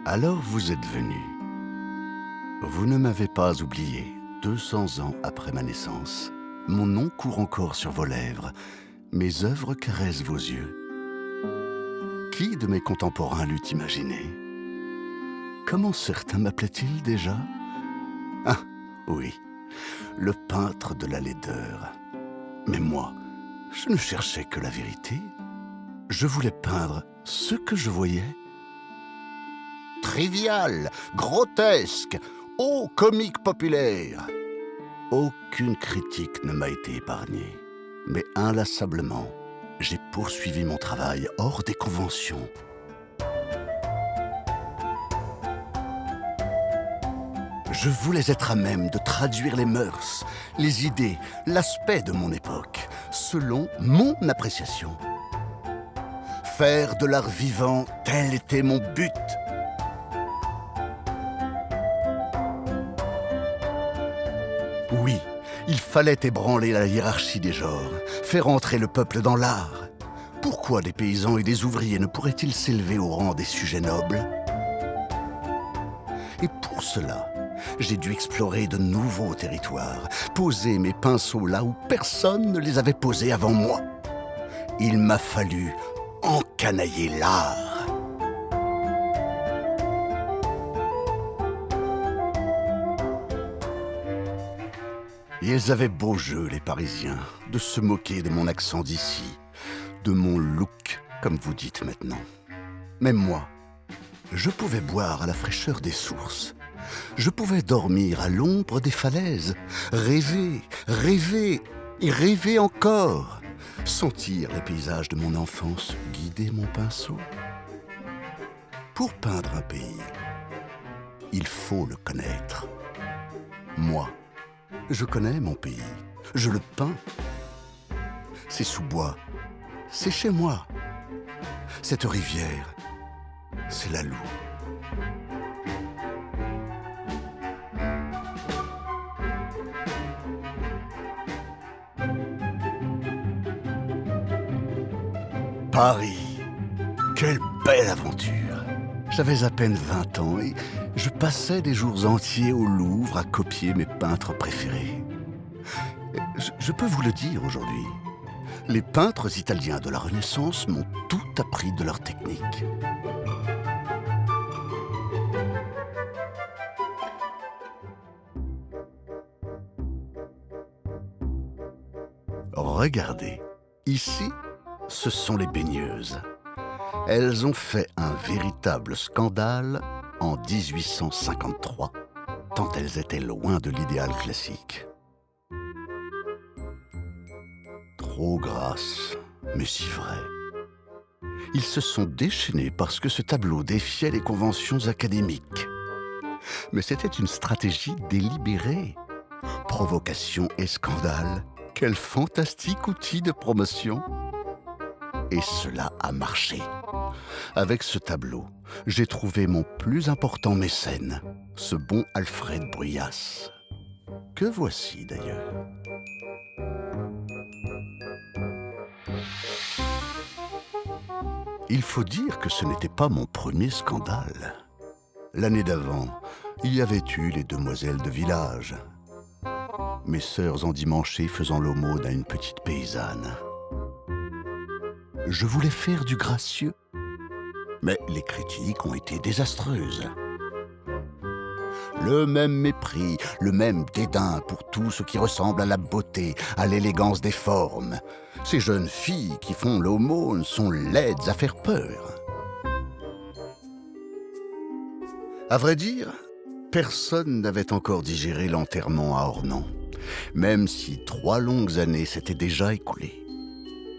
Alors vous êtes venu. Vous ne m'avez pas oublié, 200 ans après ma naissance. Mon nom court encore sur vos lèvres, mes œuvres caressent vos yeux. Qui de mes contemporains l'eût imaginé? Comment certains m'appelaient-ils déjà? Ah, oui, le peintre de la laideur. Mais moi, je ne cherchais que la vérité. Je voulais peindre ce que je voyais. Trivial, grotesque, ô comique populaire. Aucune critique ne m'a été épargnée, mais inlassablement, j'ai poursuivi mon travail hors des conventions. Je voulais être à même de traduire les mœurs, les idées, l'aspect de mon époque, selon mon appréciation. Faire de l'art vivant, tel était mon but. Oui, il fallait ébranler la hiérarchie des genres, faire entrer le peuple dans l'art. Pourquoi des paysans et des ouvriers ne pourraient-ils s'élever au rang des sujets nobles? Et pour cela, j'ai dû explorer de nouveaux territoires, poser mes pinceaux là où personne ne les avait posés avant moi. Il m'a fallu encanailler l'art. Ils avaient beau jeu, les Parisiens, de se moquer de mon accent d'ici, de mon look, comme vous dites maintenant. Mais moi, je pouvais boire à la fraîcheur des sources. Je pouvais dormir à l'ombre des falaises, rêver, rêver et rêver encore, sentir les paysages de mon enfance guider mon pinceau. Pour peindre un pays, il faut le connaître. Moi, je connais mon pays, je le peins. C'est sous bois, c'est chez moi. Cette rivière, c'est la Loue. Paris, quelle belle aventure! J'avais à peine 20 ans et je passais des jours entiers au Louvre à copier mes peintres préférés. Je peux vous le dire aujourd'hui, les peintres italiens de la Renaissance m'ont tout appris de leur technique. Regardez, ici, ce sont les baigneuses. Elles ont fait un véritable scandale en 1853, tant elles étaient loin de l'idéal classique. Trop grasses, mais si vrai. Ils se sont déchaînés parce que ce tableau défiait les conventions académiques. Mais c'était une stratégie délibérée. Provocation et scandale, quel fantastique outil de promotion! Et cela a marché. Avec ce tableau, j'ai trouvé mon plus important mécène, ce bon Alfred Bruyas, que voici d'ailleurs. Il faut dire que ce n'était pas mon premier scandale. L'année d'avant, il y avait eu les demoiselles de village. Mes sœurs endimanchées faisant l'aumône à une petite paysanne. Je voulais faire du gracieux, mais les critiques ont été désastreuses. Le même mépris, le même dédain pour tout ce qui ressemble à la beauté, à l'élégance des formes. Ces jeunes filles qui font l'aumône sont laides à faire peur. À vrai dire, personne n'avait encore digéré l'enterrement à Ornans, même si 3 longues années s'étaient déjà écoulées.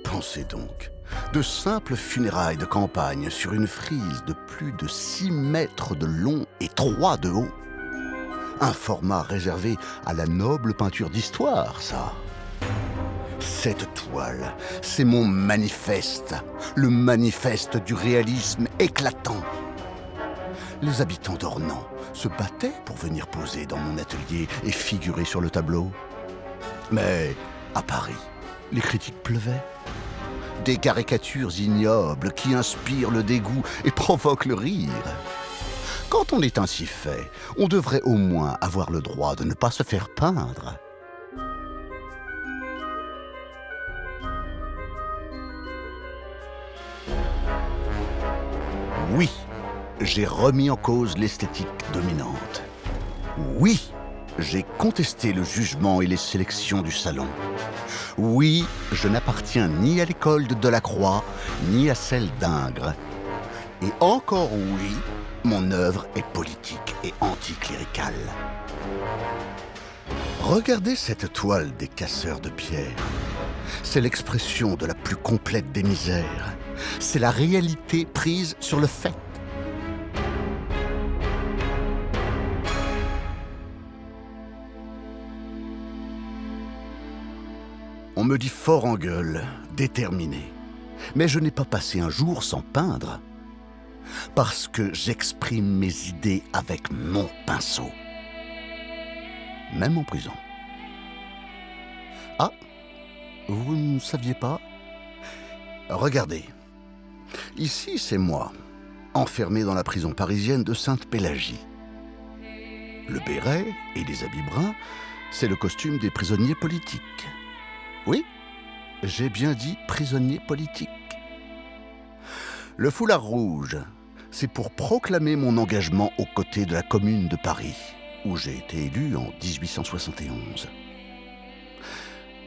Pensez donc, de simples funérailles de campagne sur une frise de plus de 6 mètres de long et 3 de haut. Un format réservé à la noble peinture d'histoire, ça. Cette toile, c'est mon manifeste, le manifeste du réalisme éclatant. Les habitants d'Ornans se battaient pour venir poser dans mon atelier et figurer sur le tableau. Mais à Paris, les critiques pleuvaient. Des caricatures ignobles qui inspirent le dégoût et provoquent le rire. Quand on est ainsi fait, on devrait au moins avoir le droit de ne pas se faire peindre. Oui, j'ai remis en cause l'esthétique dominante. Oui, j'ai contesté le jugement et les sélections du salon. Oui, je n'appartiens ni à l'école de Delacroix, ni à celle d'Ingres. Et encore oui, mon œuvre est politique et anticléricale. Regardez cette toile des casseurs de pierre. C'est l'expression de la plus complète des misères. C'est la réalité prise sur le fait. On me dit fort en gueule, déterminé. Mais je n'ai pas passé un jour sans peindre. Parce que j'exprime mes idées avec mon pinceau. Même en prison. Ah, vous ne saviez pas? Regardez. Ici, c'est moi, enfermé dans la prison parisienne de Sainte-Pélagie. Le béret et les habits bruns, c'est le costume des prisonniers politiques. Oui, j'ai bien dit prisonniers politiques. Le foulard rouge, c'est pour proclamer mon engagement aux côtés de la Commune de Paris, où j'ai été élu en 1871.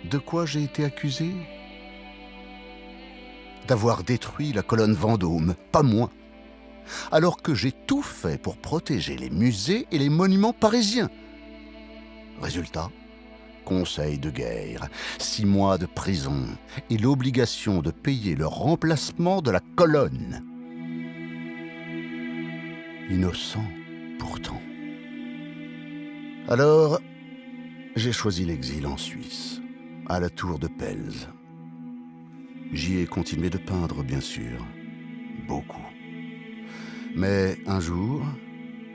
De quoi j'ai été accusé? D'avoir détruit la colonne Vendôme, pas moins. Alors que j'ai tout fait pour protéger les musées et les monuments parisiens. Résultat, conseil de guerre, 6 mois de prison et l'obligation de payer le remplacement de la colonne. Innocent, pourtant. Alors, j'ai choisi l'exil en Suisse, à la tour de Pels. J'y ai continué de peindre, bien sûr, beaucoup. Mais un jour,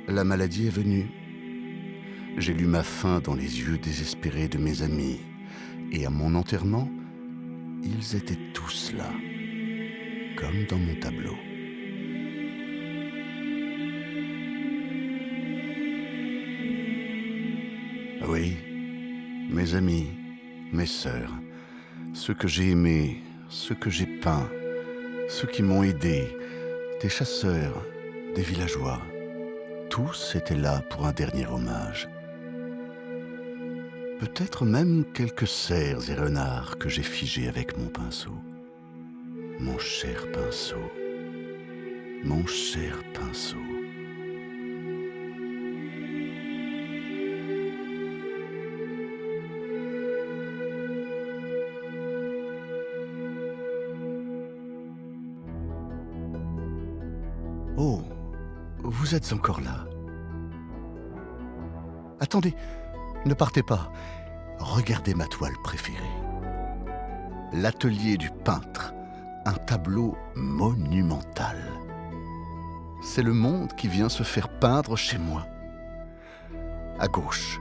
la maladie est venue. J'ai lu ma fin dans les yeux désespérés de mes amis, et à mon enterrement, ils étaient tous là, comme dans mon tableau. Oui, mes amis, mes sœurs, ceux que j'ai aimés, ceux que j'ai peints, ceux qui m'ont aidé, des chasseurs, des villageois, tous étaient là pour un dernier hommage. Peut-être même quelques cerfs et renards que j'ai figés avec mon pinceau. Mon cher pinceau, mon cher pinceau. Oh, vous êtes encore là. Attendez, ne partez pas. Regardez ma toile préférée. L'atelier du peintre, un tableau monumental. C'est le monde qui vient se faire peindre chez moi. À gauche,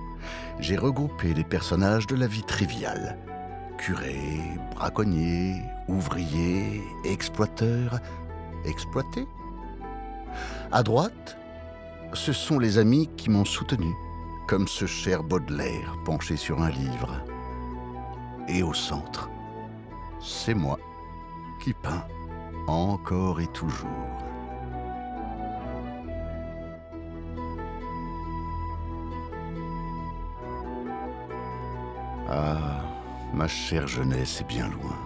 j'ai regroupé les personnages de la vie triviale. Curé, braconnier, ouvrier, exploiteur, exploité. À droite, ce sont les amis qui m'ont soutenu, comme ce cher Baudelaire penché sur un livre. Et au centre, c'est moi qui peins encore et toujours. Ah, ma chère jeunesse est bien loin.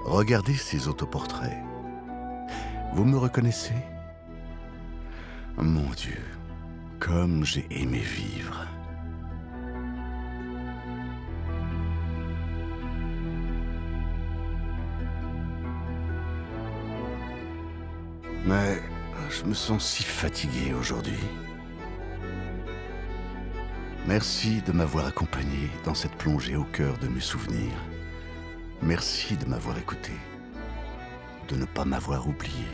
Regardez ces autoportraits. Vous me reconnaissez? Mon Dieu, comme j'ai aimé vivre. Mais je me sens si fatigué aujourd'hui. Merci de m'avoir accompagné dans cette plongée au cœur de mes souvenirs. Merci de m'avoir écouté, de ne pas m'avoir oublié.